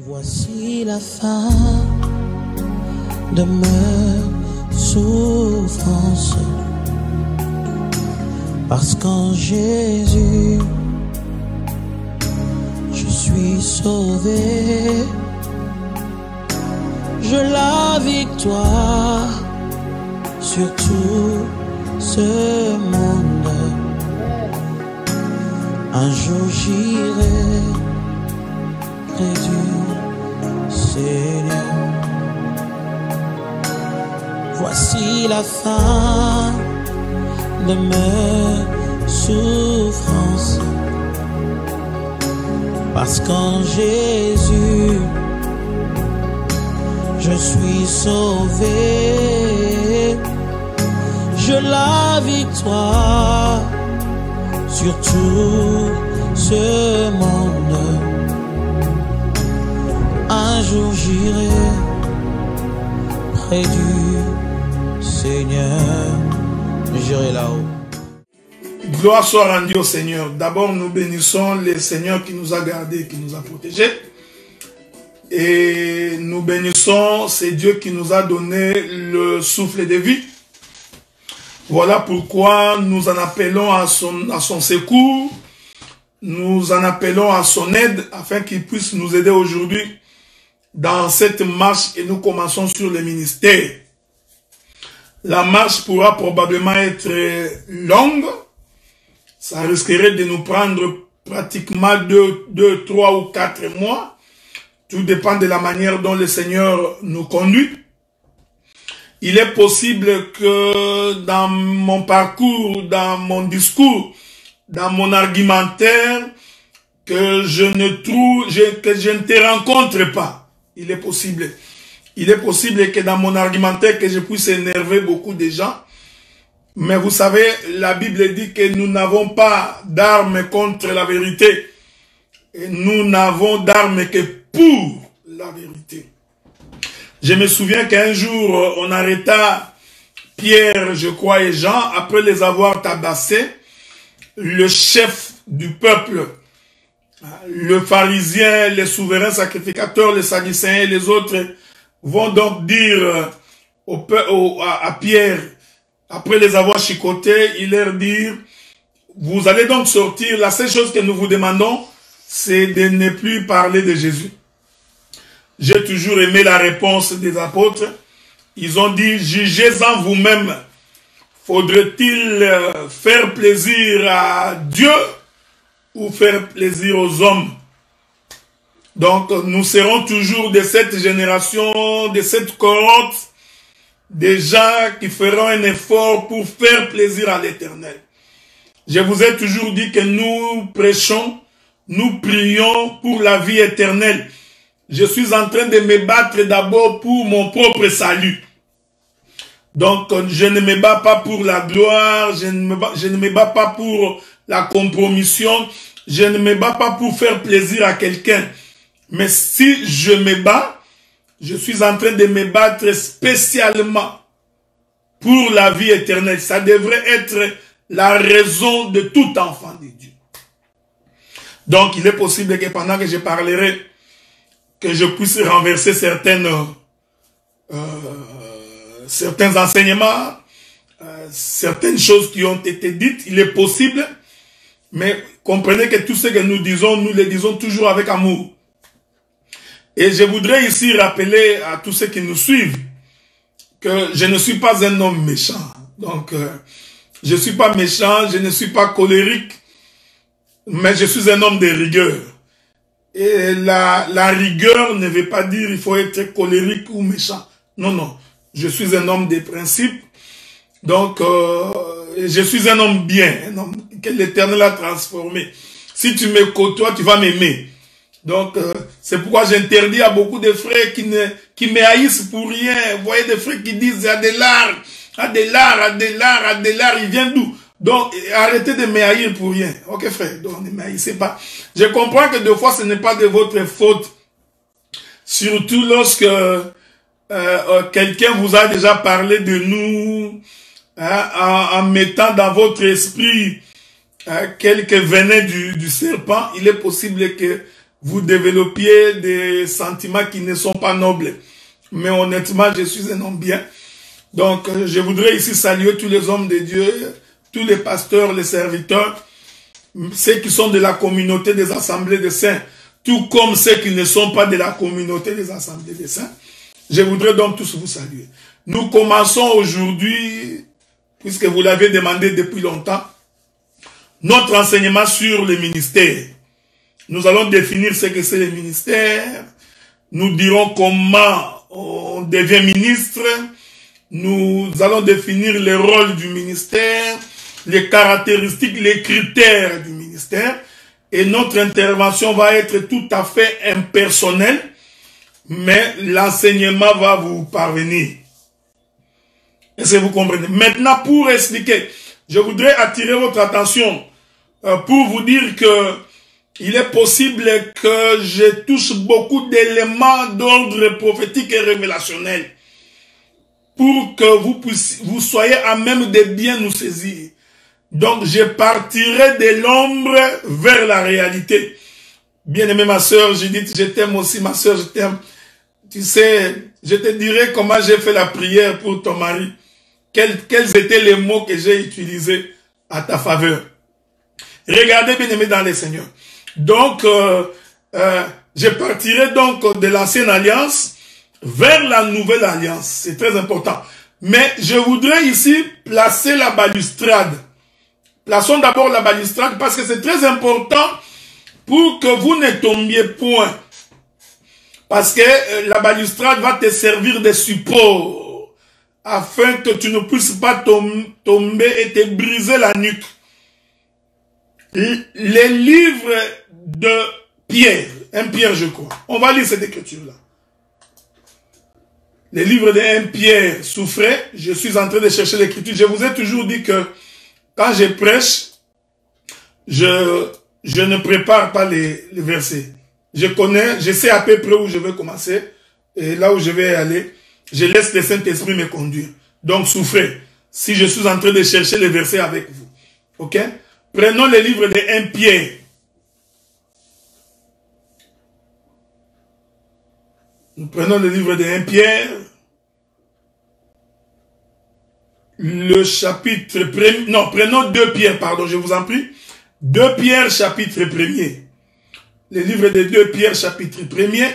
Voici la fin de mes souffrances, parce qu'en Jésus, je suis sauvé. Je la victoire sur tout ce monde. Un jour j'irai près du Seigneur. Voici la fin de mes souffrances, parce qu'en Jésus, je suis sauvé. Je la victoire sur tout ce monde. Un jour j'irai près du Seigneur. J'irai là-haut. Gloire soit rendue au Seigneur. D'abord, nous bénissons le Seigneur qui nous a gardés, qui nous a protégés. Et nous bénissons, c'est Dieu qui nous a donné le souffle de vie. Voilà pourquoi nous en appelons à son secours. Nous en appelons à son aide afin qu'il puisse nous aider aujourd'hui dans cette marche, et nous commençons sur le ministère. La marche pourra probablement être longue. Ça risquerait de nous prendre pratiquement 2, 3 ou 4 mois. Tout dépend de la manière dont le Seigneur nous conduit. Il est possible que dans mon parcours, dans mon discours, dans mon argumentaire, que je ne te rencontre pas. Il est possible. Il est possible que dans mon argumentaire, que je puisse énerver beaucoup de gens. Mais vous savez, la Bible dit que nous n'avons pas d'armes contre la vérité. Et nous n'avons d'armes que pour la vérité. Je me souviens qu'un jour, on arrêta Pierre, je crois, et Jean, après les avoir tabassés. Le chef du peuple, le pharisien, les souverains sacrificateurs, les sadducéens et les autres vont donc dire à Pierre, après les avoir chicotés, il leur dit, vous allez donc sortir, la seule chose que nous vous demandons, c'est de ne plus parler de Jésus. J'ai toujours aimé la réponse des apôtres. Ils ont dit, jugez-en vous-même. Faudrait-il faire plaisir à Dieu ou faire plaisir aux hommes? Donc, nous serons toujours de cette génération, de cette cohorte, des gens qui feront un effort pour faire plaisir à l'Éternel. Je vous ai toujours dit que nous prêchons, nous prions pour la vie éternelle. Je suis en train de me battre d'abord pour mon propre salut. Donc, je ne me bats pas pour la gloire, je ne me bats pas pour la compromission, je ne me bats pas pour faire plaisir à quelqu'un. Mais si je me bats, je suis en train de me battre spécialement pour la vie éternelle. Ça devrait être la raison de tout enfant de Dieu. Donc, il est possible que pendant que je parlerai, que je puisse renverser certains enseignements, certaines choses qui ont été dites, il est possible, mais comprenez que tout ce que nous disons, nous le disons toujours avec amour. Et je voudrais ici rappeler à tous ceux qui nous suivent que je ne suis pas un homme méchant. Donc, je ne suis pas méchant, je ne suis pas colérique, mais je suis un homme de rigueur. Et la rigueur ne veut pas dire il faut être colérique ou méchant. Non, non. Je suis un homme de principe. Donc, je suis un homme bien, un homme que l'Éternel a transformé. Si tu me côtoies, tu vas m'aimer. Donc, c'est pourquoi j'interdis à beaucoup de frères qui me haïssent pour rien. Vous voyez des frères qui disent Adélard, il vient d'où? Donc, arrêtez de me haïr pour rien. Ok, frère, donc ne me haïssez pas. Je comprends que des fois, ce n'est pas de votre faute. Surtout lorsque quelqu'un vous a déjà parlé de nous, hein, en mettant dans votre esprit quelques venin du serpent. Il est possible que vous développiez des sentiments qui ne sont pas nobles. Mais honnêtement, je suis un homme bien. Donc, je voudrais ici saluer tous les hommes de Dieu, tous les pasteurs, les serviteurs, ceux qui sont de la communauté des assemblées des saints, tout comme ceux qui ne sont pas de la communauté des assemblées des saints. Je voudrais donc tous vous saluer. Nous commençons aujourd'hui, puisque vous l'avez demandé depuis longtemps, notre enseignement sur les ministères. Nous allons définir ce que c'est les ministères. Nous dirons comment on devient ministre. Nous allons définir les rôles du ministère, les caractéristiques, les critères du ministère. Et notre intervention va être tout à fait impersonnelle, mais l'enseignement va vous parvenir. Est-ce que vous comprenez? Maintenant, pour expliquer, je voudrais attirer votre attention pour vous dire que il est possible que je touche beaucoup d'éléments d'ordre prophétique et révélationnel pour que vous soyez à même de bien nous saisir. Donc, je partirai de l'ombre vers la réalité. Bien-aimée ma soeur, Judith, je t'aime aussi, ma soeur, je t'aime. Tu sais, je te dirai comment j'ai fait la prière pour ton mari. Quels étaient les mots que j'ai utilisés à ta faveur. Regardez, bien-aimés dans les Seigneurs. Donc, je partirai donc de l'ancienne alliance vers la nouvelle alliance. C'est très important. Mais je voudrais ici placer la balustrade. Plaçons d'abord la balustrade parce que c'est très important pour que vous ne tombiez point. Parce que la balustrade va te servir de support afin que tu ne puisses pas tomber et te briser la nuque. Les livres de Pierre, 1 Pierre je crois. On va lire cette écriture-là. Les livres de 1 Pierre souffraient. Je suis en train de chercher l'écriture. Je vous ai toujours dit que quand je prêche, je ne prépare pas les versets. Je sais à peu près où je vais commencer et là où je vais aller. Je laisse le Saint-Esprit me conduire. Donc souffrez si je suis en train de chercher les versets avec vous. Ok? Prenons les livres de 1 Pierre. Nous prenons le livre de 1 Pierre. Le chapitre 1er. Non, prenons 2 Pierre, pardon, je vous en prie. 2 Pierre, chapitre 1er. Le livre de 2 Pierre, chapitre 1er.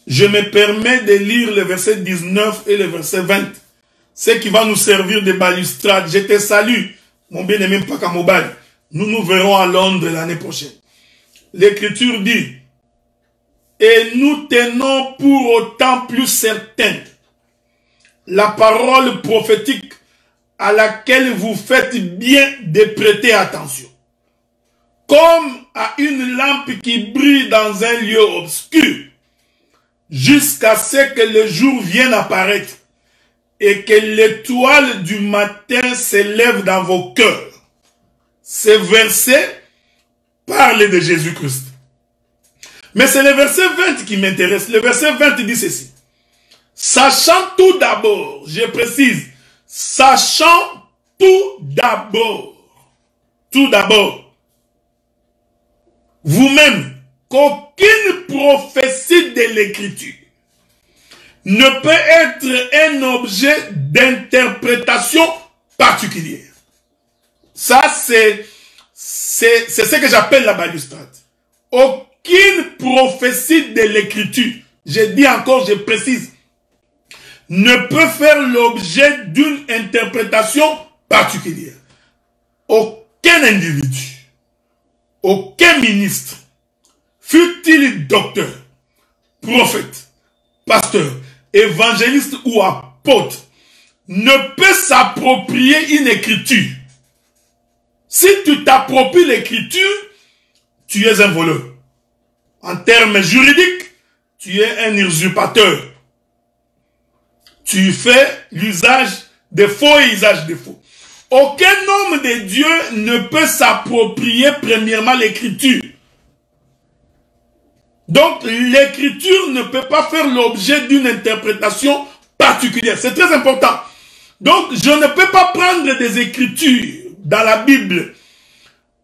Je me permets de lire le verset 19 et le verset 20. Ce qui va nous servir de balustrade. Je te salue, mon bien-aimé Pakamobal. Nous nous verrons à Londres l'année prochaine. L'Écriture dit, et nous tenons pour autant plus certaine la parole prophétique à laquelle vous faites bien de prêter attention. Comme à une lampe qui brille dans un lieu obscur, jusqu'à ce que le jour vienne apparaître et que l'étoile du matin s'élève dans vos cœurs. Ces versets parlent de Jésus-Christ. Mais c'est le verset 20 qui m'intéresse. Le verset 20 dit ceci. Sachant tout d'abord, je précise, sachant tout d'abord, vous-même, qu'aucune prophétie de l'Écriture ne peut être un objet d'interprétation particulière. Ça, c'est ce que j'appelle la balustrade. Aucune prophétie de l'Écriture, je dis encore, je précise, ne peut faire l'objet d'une interprétation particulière. Aucun individu, aucun ministre, fût-il docteur, prophète, pasteur, évangéliste ou apôtre, ne peut s'approprier une écriture. Si tu t'appropries l'écriture, tu es un voleur. En termes juridiques, tu es un usurpateur. Tu fais l'usage de faux et usage de faux. Aucun homme de Dieu ne peut s'approprier premièrement l'écriture. Donc l'écriture ne peut pas faire l'objet d'une interprétation particulière. C'est très important. Donc je ne peux pas prendre des écritures dans la Bible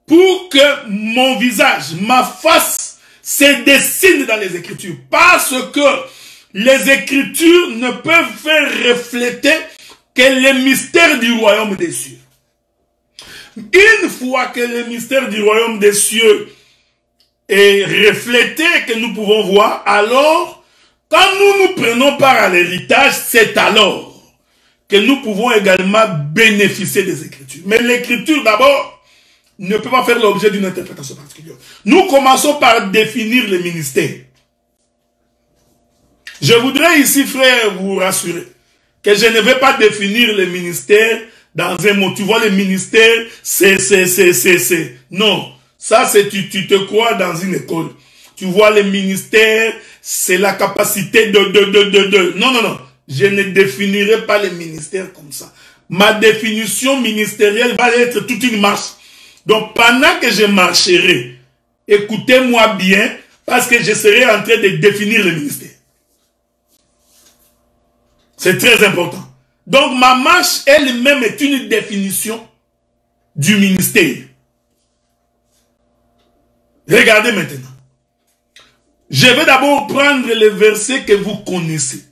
pour que mon visage, ma face se dessinent dans les Écritures. Parce que les Écritures ne peuvent faire refléter que les mystères du royaume des cieux. Une fois que le mystère du royaume des cieux est reflété, que nous pouvons voir, alors, quand nous prenons part à l'héritage, c'est alors que nous pouvons également bénéficier des Écritures. Mais l'Écriture, d'abord, ne peut pas faire l'objet d'une interprétation particulière. Nous commençons par définir le ministère. Je voudrais ici, frère, vous rassurer que je ne vais pas définir le ministère dans un mot. Tu vois, le ministère, c'est. Non, ça, c'est tu te crois dans une école. Tu vois, le ministère, c'est la capacité de. Non. Je ne définirai pas le ministère comme ça. Ma définition ministérielle va être toute une marche. Donc, pendant que je marcherai, écoutez-moi bien, parce que je serai en train de définir le ministère. C'est très important. Donc, ma marche elle-même est une définition du ministère. Regardez maintenant. Je vais d'abord prendre les versets que vous connaissez.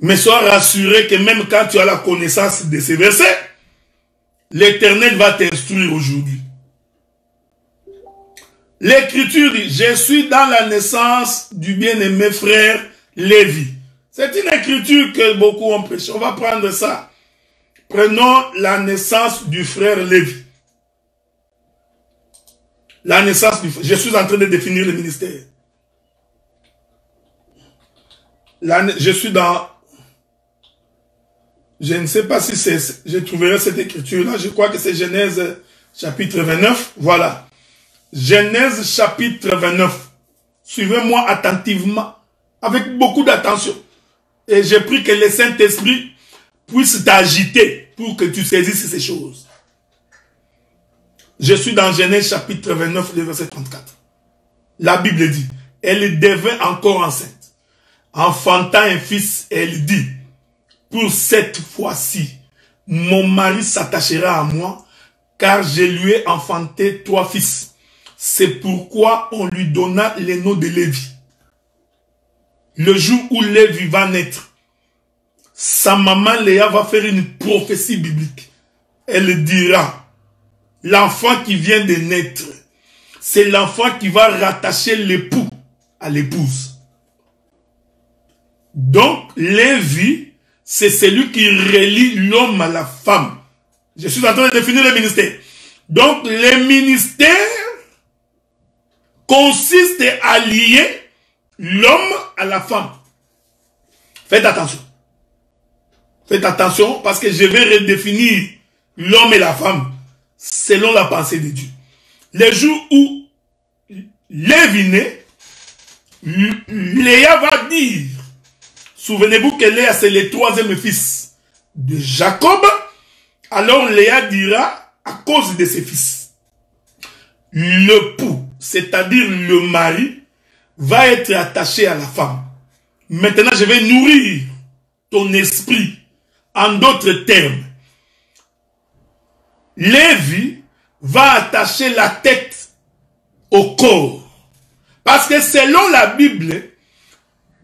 Mais sois rassuré que même quand tu as la connaissance de ces versets, l'Éternel va t'instruire aujourd'hui. L'Écriture dit, je suis dans la naissance du bien-aimé frère Lévi. C'est une écriture que beaucoup ont prêché. On va prendre ça. Prenons la naissance du frère Lévi. La naissance du frère. Je suis en train de définir le ministère. Je suis dans... Je ne sais pas si c'est... Je trouverai cette écriture-là. Je crois que c'est Genèse chapitre 29. Voilà. Genèse chapitre 29. Suivez-moi attentivement. Avec beaucoup d'attention. Et j'ai pris que le Saint-Esprit puisse t'agiter pour que tu saisisses ces choses. Je suis dans Genèse chapitre 29, le verset 34. La Bible dit, elle devint encore enceinte. Enfantant un fils, elle dit, pour cette fois-ci, mon mari s'attachera à moi, car je lui ai enfanté 3 fils. C'est pourquoi on lui donna le nom de Lévi. Le jour où Lévi va naître, sa maman Léa va faire une prophétie biblique. Elle dira, l'enfant qui vient de naître, c'est l'enfant qui va rattacher l'époux à l'épouse. Donc, Lévi, c'est celui qui relie l'homme à la femme. Je suis en train de définir le ministère. Donc, le ministère consiste à lier l'homme à la femme. Faites attention. Faites attention parce que je vais redéfinir l'homme et la femme selon la pensée de Dieu. Le jour où Lévi naît, Léa va dire, souvenez-vous que Léa c'est le 3e fils de Jacob, alors Léa dira à cause de ses fils, l'époux, c'est-à-dire le mari, va être attaché à la femme. Maintenant, je vais nourrir ton esprit. En d'autres termes, Lévi va attacher la tête au corps. Parce que selon la Bible,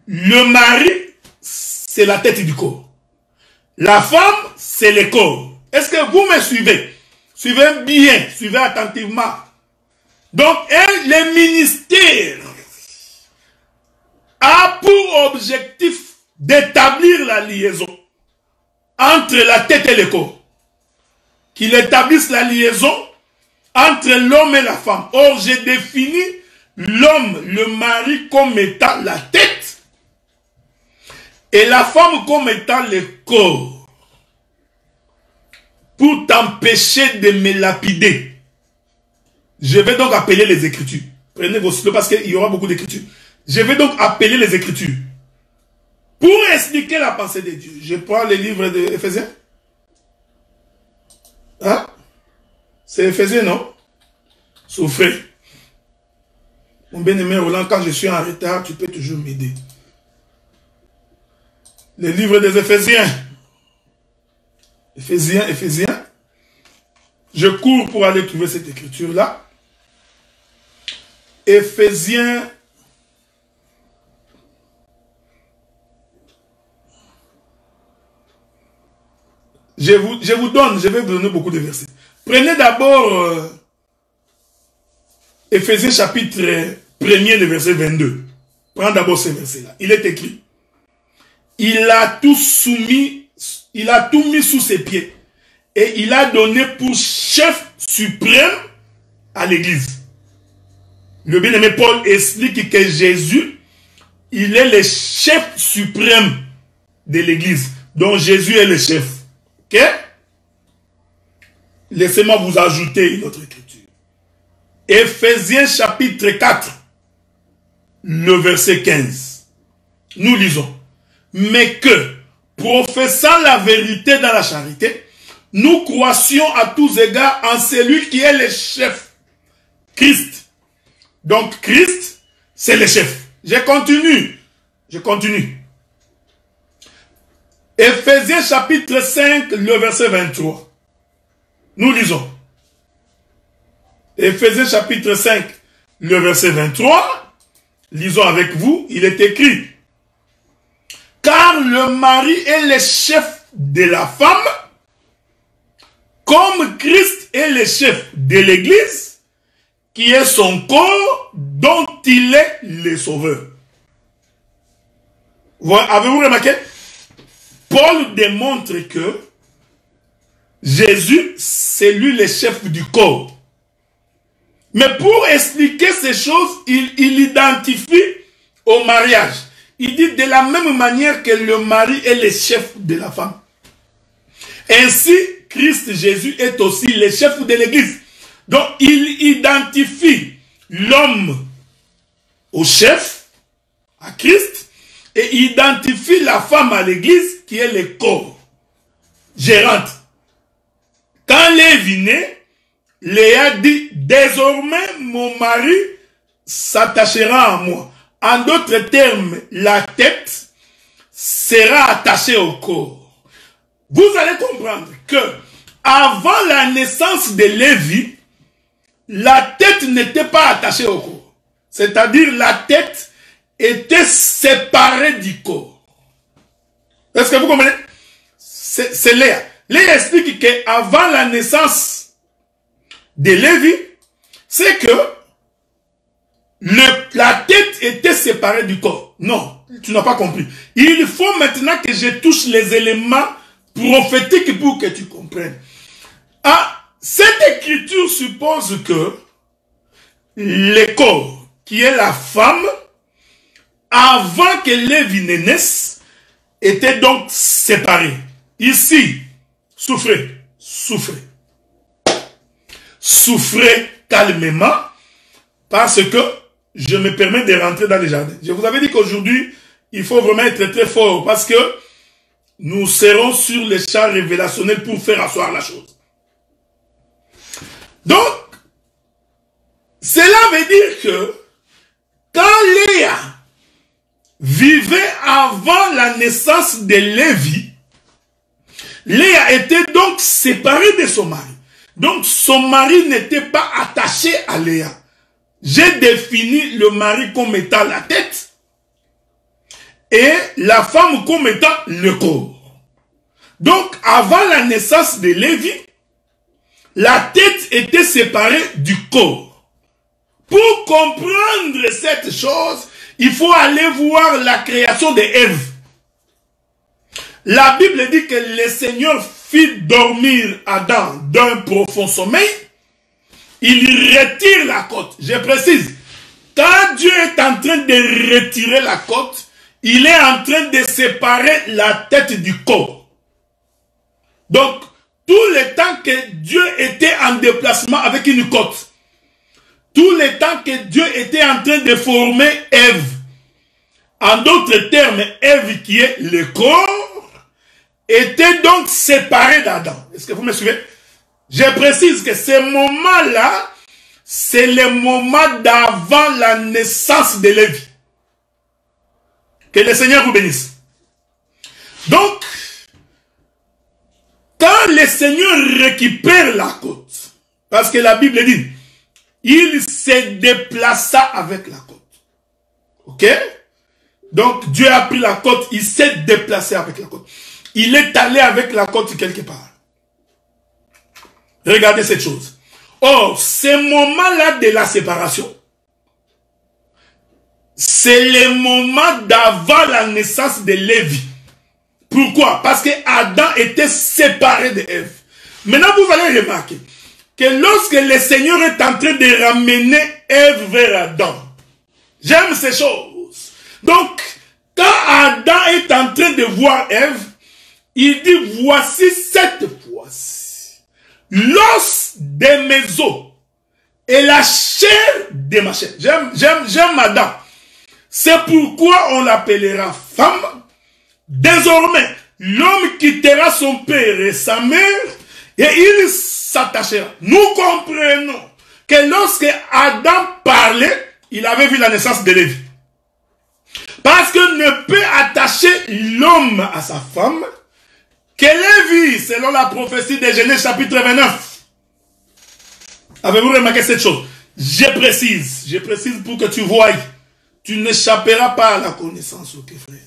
le mari, c'est la tête du corps. La femme, c'est le corps. Est-ce que vous me suivez? Suivez bien, suivez attentivement. Donc, le ministère a pour objectif d'établir la liaison entre la tête et le corps. Qu'il établisse la liaison entre l'homme et la femme. Or, j'ai défini l'homme, le mari, comme étant la tête et la femme comme étant le corps. Pour t'empêcher de me lapider, je vais donc appeler les Écritures. Prenez vos stylos parce qu'il y aura beaucoup d'Écritures. Je vais donc appeler les Écritures. Pour expliquer la pensée de Dieu. Je prends le livre d'Éphésiens. Hein? C'est Éphésiens, non? Souffrez. Mon bien-aimé Roland, quand je suis en retard, tu peux toujours m'aider. Le livre des Éphésiens. Éphésiens. Je cours pour aller trouver cette écriture-là. Éphésiens je vais vous donner beaucoup de versets. Prenez d'abord Éphésiens chapitre 1er, le verset 22. Prenez d'abord ce verset-là. Il est écrit. Il a tout soumis, il a tout mis sous ses pieds. Et il a donné pour chef suprême à l'église. Le bien-aimé Paul explique que Jésus, il est le chef suprême de l'église. Donc Jésus est le chef. Ok? Laissez-moi vous ajouter une autre écriture. Éphésiens chapitre 4, le verset 15. Nous lisons. Mais que, professant la vérité dans la charité, nous croissions à tous égards en celui qui est le chef, Christ. Donc Christ, c'est le chef. Je continue. Éphésiens chapitre 5, le verset 23. Nous lisons. Éphésiens chapitre 5, le verset 23. Lisons avec vous, il est écrit. Car le mari est le chef de la femme, comme Christ est le chef de l'église, qui est son corps, dont il est le sauveur. Avez-vous remarqué? Paul démontre que Jésus, c'est lui le chef du corps. Mais pour expliquer ces choses, il identifie au mariage. Il dit de la même manière que le mari est le chef de la femme. Ainsi, Christ Jésus est aussi le chef de l'église. Donc, il identifie l'homme au chef, à Christ, et identifie la femme à l'église qui est le corps, gérante. Quand Lévi naît, Léa dit, désormais mon mari s'attachera à moi. En d'autres termes, la tête sera attachée au corps. Vous allez comprendre que avant la naissance de Lévi, la tête n'était pas attachée au corps. C'est-à-dire la tête était séparée du corps. Est-ce que vous comprenez? C'est Léa. Léa explique qu'avant la naissance de Lévi, c'est que la tête était séparée du corps. Non, tu n'as pas compris. Il faut maintenant que je touche les éléments prophétiques pour que tu comprennes. Ah, cette écriture suppose que le corps, qui est la femme, avant que Lévi ne naisse, était donc séparé. Ici, souffrez calmement, parce que je me permets de rentrer dans les jardins. Je vous avais dit qu'aujourd'hui, il faut vraiment être très fort, parce que nous serons sur les champs révélationnels pour faire asseoir la chose. Donc, cela veut dire que quand Léa vivait avant la naissance de Lévi, Léa était donc séparée de son mari. Donc son mari n'était pas attaché à Léa. J'ai défini le mari comme étant la tête et la femme comme étant le corps. Donc avant la naissance de Lévi, la tête était séparée du corps. Pour comprendre cette chose, il faut aller voir la création d'Ève. La Bible dit que le Seigneur fit dormir Adam d'un profond sommeil. Il retire la côte. Je précise, quand Dieu est en train de retirer la côte, il est en train de séparer la tête du corps. Donc, tout le temps que Dieu était en déplacement avec une côte, tout le temps que Dieu était en train de former Ève, en d'autres termes, Ève qui est le corps, était donc séparé d'Adam. Est-ce que vous me suivez? Je précise que ce moment-là, c'est le moment d'avant la naissance de Lévi. Que le Seigneur vous bénisse. Donc, quand le Seigneur récupère la côte, parce que la Bible dit, il se déplaça avec la côte. Ok? Donc Dieu a pris la côte, il s'est déplacé avec la côte. Il est allé avec la côte quelque part. Regardez cette chose. Or, ce moment-là de la séparation, c'est le moment d'avant la naissance de Lévi. Pourquoi? Parce que Adam était séparé de Ève. Maintenant, vous allez remarquer que lorsque le Seigneur est en train de ramener Ève vers Adam, j'aime ces choses. Donc, quand Adam est en train de voir Ève, il dit, voici cette fois-ci, l'os de mes os et la chair de ma chair. J'aime Adam. C'est pourquoi on l'appellera femme. Désormais, l'homme quittera son père et sa mère et il s'attachera. Nous comprenons que lorsque Adam parlait, il avait vu la naissance de Lévi. Parce que ne peut attacher l'homme à sa femme que Lévi, selon la prophétie de Genèse chapitre 29. Avez-vous remarqué cette chose? Je précise pour que tu voies. Tu n'échapperas pas à la connaissance, ok frère.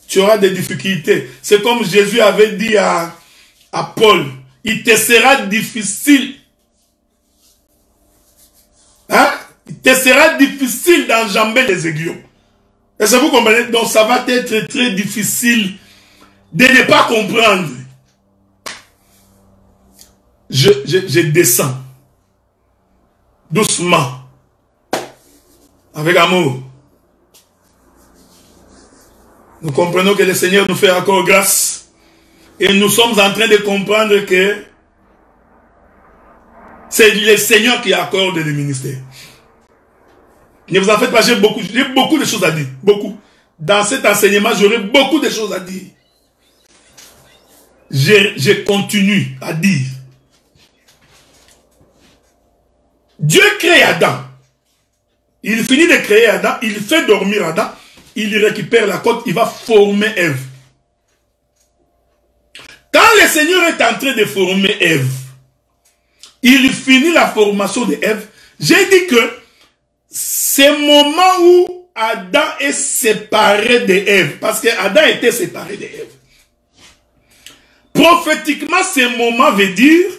Tu auras des difficultés. C'est comme Jésus avait dit à Paul, il te sera difficile. Hein? Il te sera difficile d'enjamber les aiguillons. Est-ce que vous comprenez? Donc ça va être très difficile de ne pas comprendre. Je descends. Doucement. Avec amour. Nous comprenons que le Seigneur nous fait encore grâce. Et nous sommes en train de comprendre que c'est le Seigneur qui accorde le ministère. Ne vous en faites pas, j'ai beaucoup de choses à dire. Beaucoup. Dans cet enseignement, j'aurai beaucoup de choses à dire. Je continue à dire. Dieu crée Adam. Il finit de créer Adam, il fait dormir Adam, il récupère la côte, il va former Ève. Quand le Seigneur est en train de former Ève, il finit la formation de Ève. J'ai dit que c'est le moment où Adam est séparé de Ève, parce que Adam était séparé de Ève. Prophétiquement, ce moment veut dire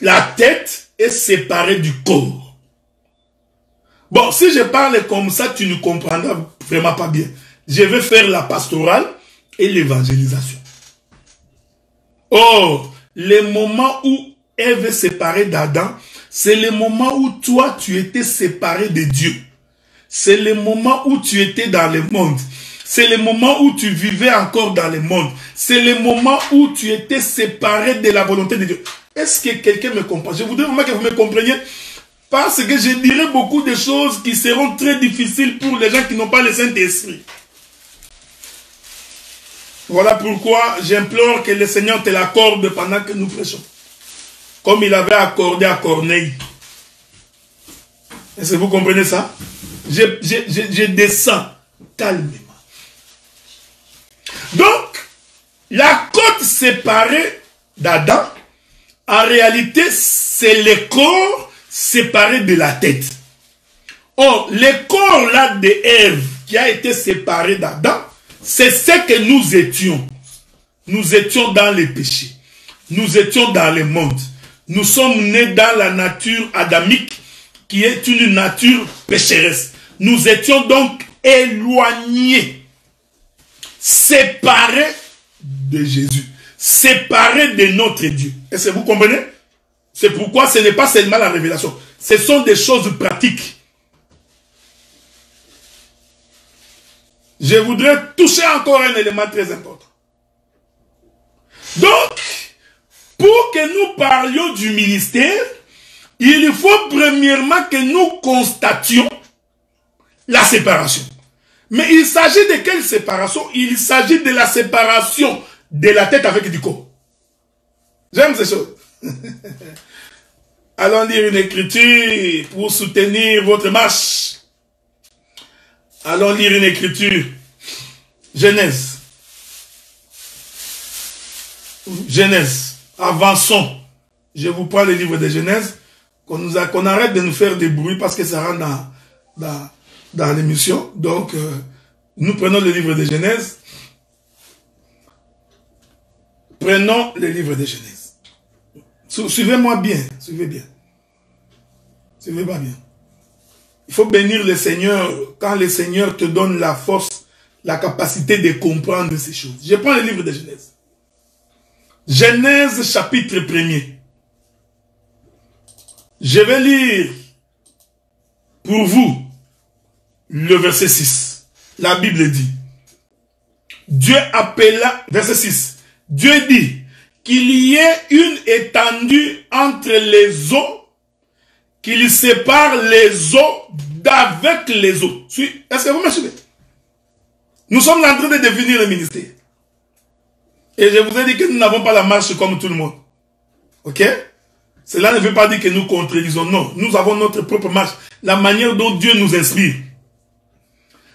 la tête est séparée du corps. Bon, si je parle comme ça, tu ne comprendras vraiment pas bien. Je vais faire la pastorale et l'évangélisation. Or, le moment où Ève est séparée d'Adam, c'est le moment où toi, tu étais séparé de Dieu. C'est le moment où tu étais dans le monde. C'est le moment où tu vivais encore dans le monde. C'est le moment où tu étais séparé de la volonté de Dieu. Est-ce que quelqu'un me comprend? Je voudrais vraiment que vous me compreniez. Parce que je dirais beaucoup de choses qui seront très difficiles pour les gens qui n'ont pas le Saint-Esprit. Voilà pourquoi j'implore que le Seigneur te l'accorde pendant que nous prêchons. Comme il avait accordé à Corneille. Est-ce que vous comprenez ça? Je descends calmement. Donc, la côte séparée d'Adam, en réalité, c'est le corps séparé de la tête. Or, le corps là de Ève qui a été séparé d'Adam, c'est ce que nous étions. Nous étions dans les péchés. Nous étions dans le monde. Nous sommes nés dans la nature adamique qui est une nature pécheresse. Nous étions donc éloignés, séparés de Jésus, séparés de notre Dieu. Est-ce que vous comprenez? C'est pourquoi ce n'est pas seulement la révélation. Ce sont des choses pratiques. Je voudrais toucher encore un élément très important. Donc, pour que nous parlions du ministère, il faut premièrement que nous constations la séparation. Mais il s'agit de quelle séparation? Il s'agit de la séparation de la tête avec du corps. J'aime ces choses. Allons lire une écriture pour soutenir votre marche. Allons lire une écriture. Genèse. Genèse. Avançons. Je vous prends le livre de Genèse qu'on arrête de nous faire des bruits parce que ça rentre dans l'émission. Donc, nous prenons le livre de Genèse. Prenons le livre de Genèse. Suivez-moi bien, suivez bien. Suivez-moi bien. Il faut bénir le Seigneur quand le Seigneur te donne la force, la capacité de comprendre ces choses. Je prends le livre de Genèse. Genèse chapitre 1er. Je vais lire pour vous le verset 6. La Bible dit, Dieu appela, verset 6, Dieu dit qu'il y ait une étendue entre les eaux, qu'il sépare les eaux d'avec les eaux. Est-ce que vous me suivez? Nous sommes en train de devenir le ministère. Et je vous ai dit que nous n'avons pas la marche comme tout le monde. Ok? Cela ne veut pas dire que nous contredisons. Non, nous avons notre propre marche. La manière dont Dieu nous inspire.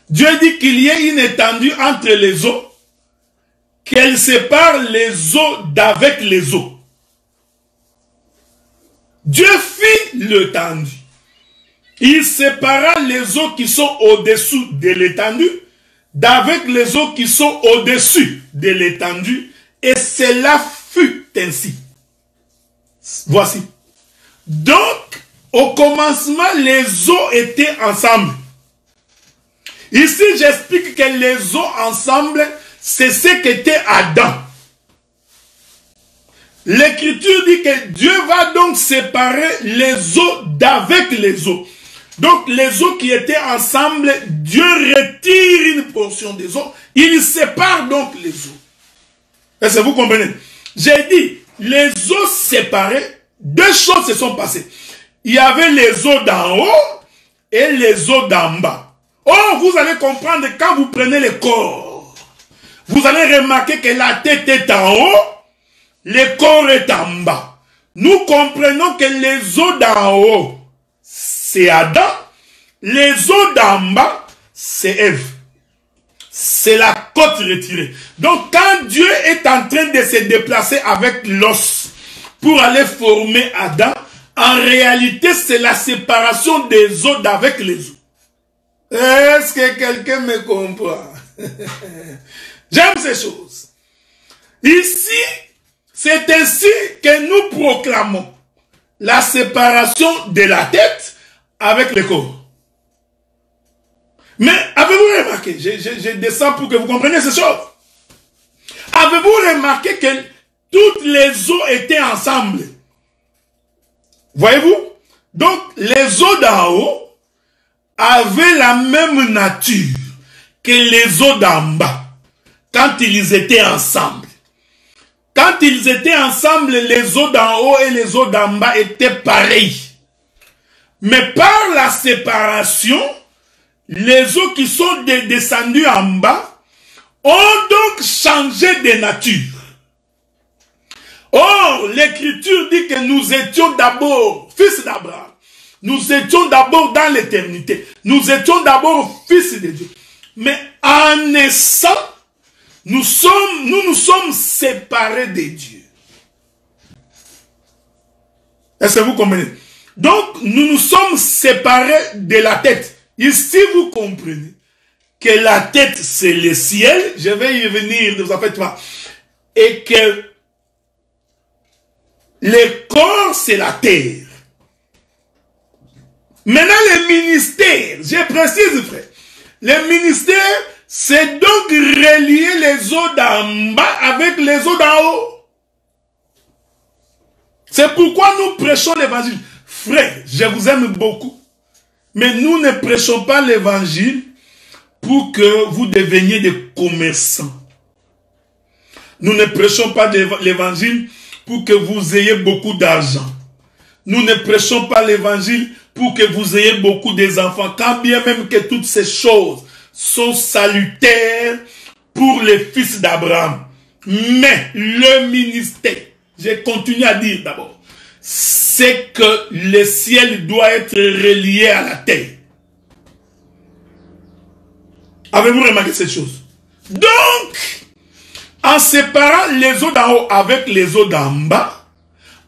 Dieu dit qu'il y ait une étendue entre les eaux, qu'elle sépare les eaux d'avec les eaux. Dieu fit l'étendue. Il sépara les eaux qui sont au-dessous de l'étendue d'avec les eaux qui sont au-dessus de l'étendue. Et cela fut ainsi. Voici. Donc, au commencement, les eaux étaient ensemble. Ici, j'explique que les eaux ensemble, c'est ce qu'était Adam. L'Écriture dit que Dieu va donc séparer les eaux d'avec les eaux. Donc, les eaux qui étaient ensemble, Dieu retire une portion des eaux. Il sépare donc les eaux. Est-ce que vous comprenez? J'ai dit, les eaux séparées, deux choses se sont passées. Il y avait les eaux d'en haut et les eaux d'en bas. Oh, vous allez comprendre quand vous prenez le corps. Vous allez remarquer que la tête est en haut, le corps est en bas. Nous comprenons que les eaux d'en haut, c'est Adam. Les eaux d'en bas, c'est Ève. C'est la côte retirée. Donc, quand Dieu est en train de se déplacer avec l'os pour aller former Adam, en réalité, c'est la séparation des eaux d'avec les eaux. Est-ce que quelqu'un me comprend? J'aime ces choses. Ici, c'est ainsi que nous proclamons la séparation de la tête avec le corps. Mais avez-vous remarqué, je descends pour que vous compreniez ces choses. Avez-vous remarqué que toutes les eaux étaient ensemble? Voyez-vous? Donc, les eaux d'en haut avaient la même nature que les eaux d'en bas quand ils étaient ensemble. Quand ils étaient ensemble, les eaux d'en haut et les eaux d'en bas étaient pareilles. Mais par la séparation, les eaux qui sont descendues en bas ont donc changé de nature. Or, l'Écriture dit que nous étions d'abord fils d'Abraham. Nous étions d'abord dans l'éternité. Nous étions d'abord fils de Dieu. Mais en naissant, nous nous sommes séparés de Dieu. Est-ce que vous comprenez? Donc, nous nous sommes séparés de la tête. Ici, vous comprenez que la tête, c'est le ciel. Je vais y venir, ne vous en faites pas. Et que le corps, c'est la terre. Maintenant, le ministère, je précise, frère. Le ministère, c'est donc relier les eaux d'en bas avec les eaux d'en haut. C'est pourquoi nous prêchons l'évangile. Frère, je vous aime beaucoup. Mais nous ne prêchons pas l'évangile pour que vous deveniez des commerçants. Nous ne prêchons pas l'évangile pour que vous ayez beaucoup d'argent. Nous ne prêchons pas l'évangile pour que vous ayez beaucoup d'enfants. Quand bien même que toutes ces choses sont salutaires pour les fils d'Abraham. Mais le ministère, je continue à dire d'abord, c'est que le ciel doit être relié à la terre. Avez-vous remarqué cette chose? Donc, en séparant les eaux d'en haut avec les eaux d'en bas,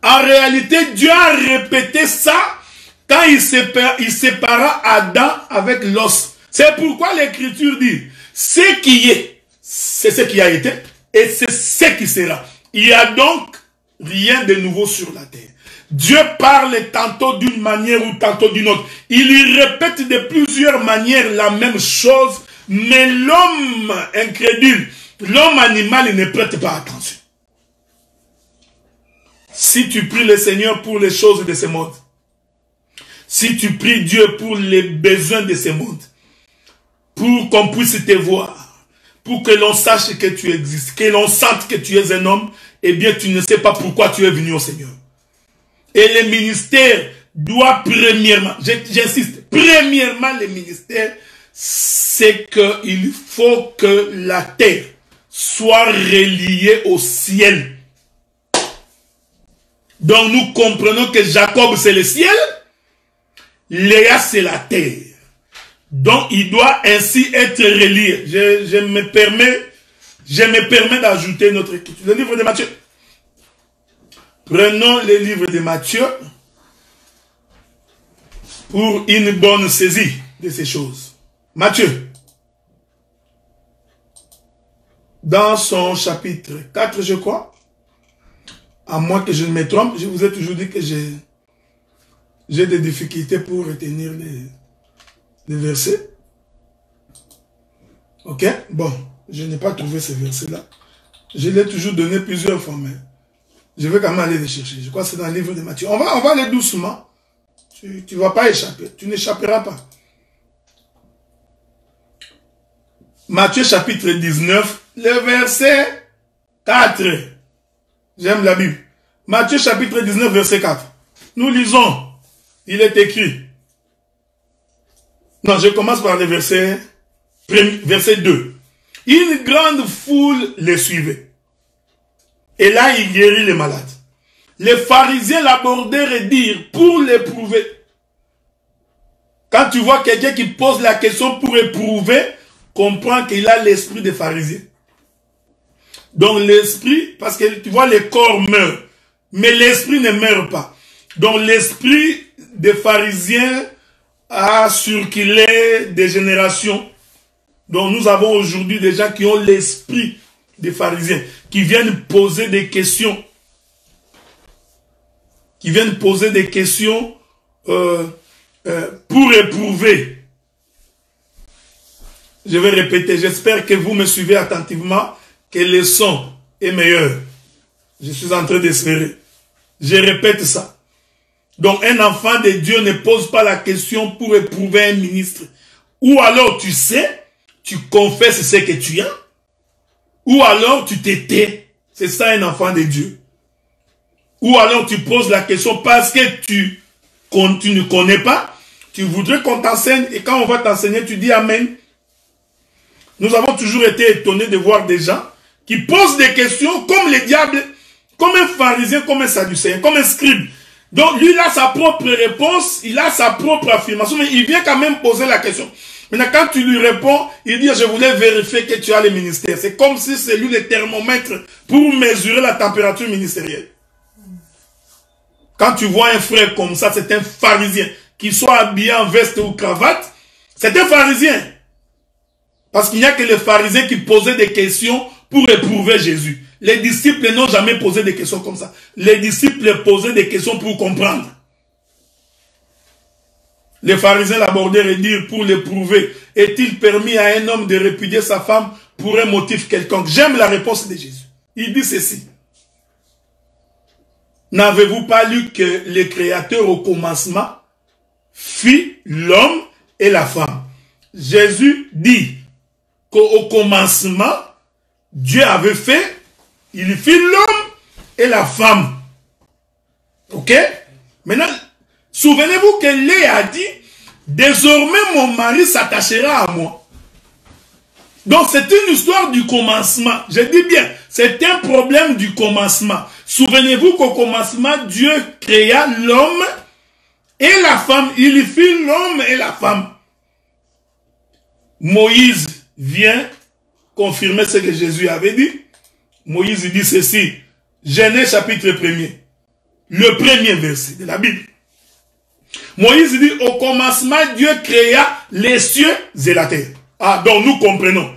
en réalité, Dieu a répété ça quand il sépara Adam avec l'os. C'est pourquoi l'Écriture dit, ce qui est, c'est ce qui a été, et c'est ce qui sera. Il n'y a donc rien de nouveau sur la terre. Dieu parle tantôt d'une manière ou tantôt d'une autre. Il y répète de plusieurs manières la même chose, mais l'homme incrédule, l'homme animal, il ne prête pas attention. Si tu pries le Seigneur pour les choses de ce monde, si tu pries Dieu pour les besoins de ce monde, pour qu'on puisse te voir, pour que l'on sache que tu existes, que l'on sente que tu es un homme, eh bien tu ne sais pas pourquoi tu es venu au Seigneur. Et le ministère doit premièrement, j'insiste, premièrement le ministère, c'est qu'il faut que la terre soit reliée au ciel. Donc nous comprenons que Jacob c'est le ciel, Léa c'est la terre. Donc il doit ainsi être relié. Je me permets d'ajouter notre écriture. Le livre de Matthieu. Prenons le livre de Matthieu pour une bonne saisie de ces choses. Matthieu, dans son chapitre 4, je crois, à moins que je ne me trompe, je vous ai toujours dit que j'ai des difficultés pour retenir les versets. Ok? Bon, je n'ai pas trouvé ces versets-là. Je l'ai toujours donné plusieurs fois, mais je vais quand même aller les chercher. Je crois que c'est dans le livre de Matthieu. On va aller doucement. Tu ne vas pas échapper. Tu n'échapperas pas. Matthieu chapitre 19, le verset 4. J'aime la Bible. Matthieu chapitre 19, verset 4. Nous lisons. Il est écrit. Non, je commence par le verset 2. Une grande foule les suivait. Et là, il guérit les malades. Les pharisiens l'abordèrent et dirent, pour l'éprouver. Quand tu vois quelqu'un qui pose la question pour éprouver, comprends qu'il a l'esprit des pharisiens. Donc l'esprit, parce que tu vois, le corps meurt, mais l'esprit ne meurt pas. Donc l'esprit des pharisiens a circulé des générations. Donc nous avons aujourd'hui des gens qui ont l'esprit des pharisiens, qui viennent poser des questions. Qui viennent poser des questions pour éprouver. Je vais répéter, j'espère que vous me suivez attentivement, que le son est meilleur. Je suis en train d'espérer. Je répète ça. Donc un enfant de Dieu ne pose pas la question pour éprouver un ministre. Ou alors tu sais, tu confesses ce que tu as, ou alors tu te tais. C'est ça un enfant de Dieu. Ou alors tu poses la question parce que tu ne connais pas, tu voudrais qu'on t'enseigne, et quand on va t'enseigner, tu dis Amen. Nous avons toujours été étonnés de voir des gens qui posent des questions comme les diables, comme un pharisien, comme un sadducéen, comme un scribe. Donc lui, il a sa propre réponse, il a sa propre affirmation, mais il vient quand même poser la question. Maintenant, quand tu lui réponds, il dit, je voulais vérifier que tu as le ministère. C'est comme si c'est lui le thermomètre pour mesurer la température ministérielle. Quand tu vois un frère comme ça, c'est un pharisien, qu'il soit habillé en veste ou cravate, c'est un pharisien. Parce qu'il n'y a que les pharisiens qui posaient des questions pour éprouver Jésus. Les disciples n'ont jamais posé des questions comme ça. Les disciples posaient des questions pour comprendre. Les pharisiens l'abordèrent et dirent pour l'éprouver, est-il permis à un homme de répudier sa femme pour un motif quelconque? J'aime la réponse de Jésus. Il dit ceci. N'avez-vous pas lu que le Créateur au commencement fit l'homme et la femme? Jésus dit qu'au commencement, Dieu avait fait, il fit l'homme et la femme. Ok? Maintenant, souvenez-vous que Léa a dit, désormais mon mari s'attachera à moi. Donc c'est une histoire du commencement. Je dis bien, c'est un problème du commencement. Souvenez-vous qu'au commencement, Dieu créa l'homme et la femme. Il fit l'homme et la femme. Moïse vient confirmer ce que Jésus avait dit. Moïse dit ceci. Genèse chapitre 1er. Le premier verset de la Bible. Moïse dit, au commencement, Dieu créa les cieux et la terre. Ah, donc nous comprenons.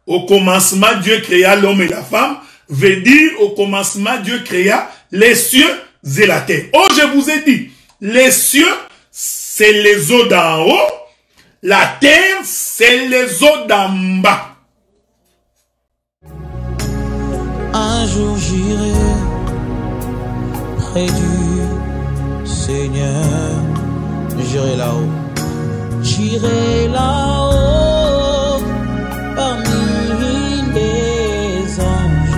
Au commencement, Dieu créa l'homme et la femme, veut dire, au commencement, Dieu créa les cieux et la terre. Oh, je vous ai dit, les cieux, c'est les eaux d'en haut, la terre, c'est les eaux d'en bas. Un jour j'irai près du Seigneur, j'irai là-haut. J'irai là-haut parmi les anges,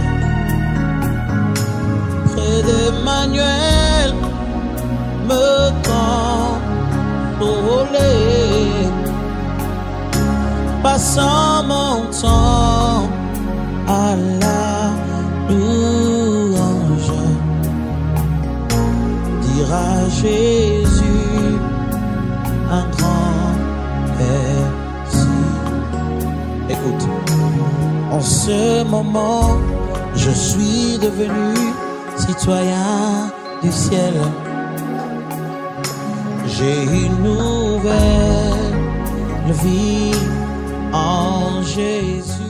près d'Emmanuel, me consoler, passant mon temps à la louange, dire à Jésus un grand merci. Écoute, en ce moment, je suis devenu citoyen du ciel. J'ai une nouvelle vie en Jésus.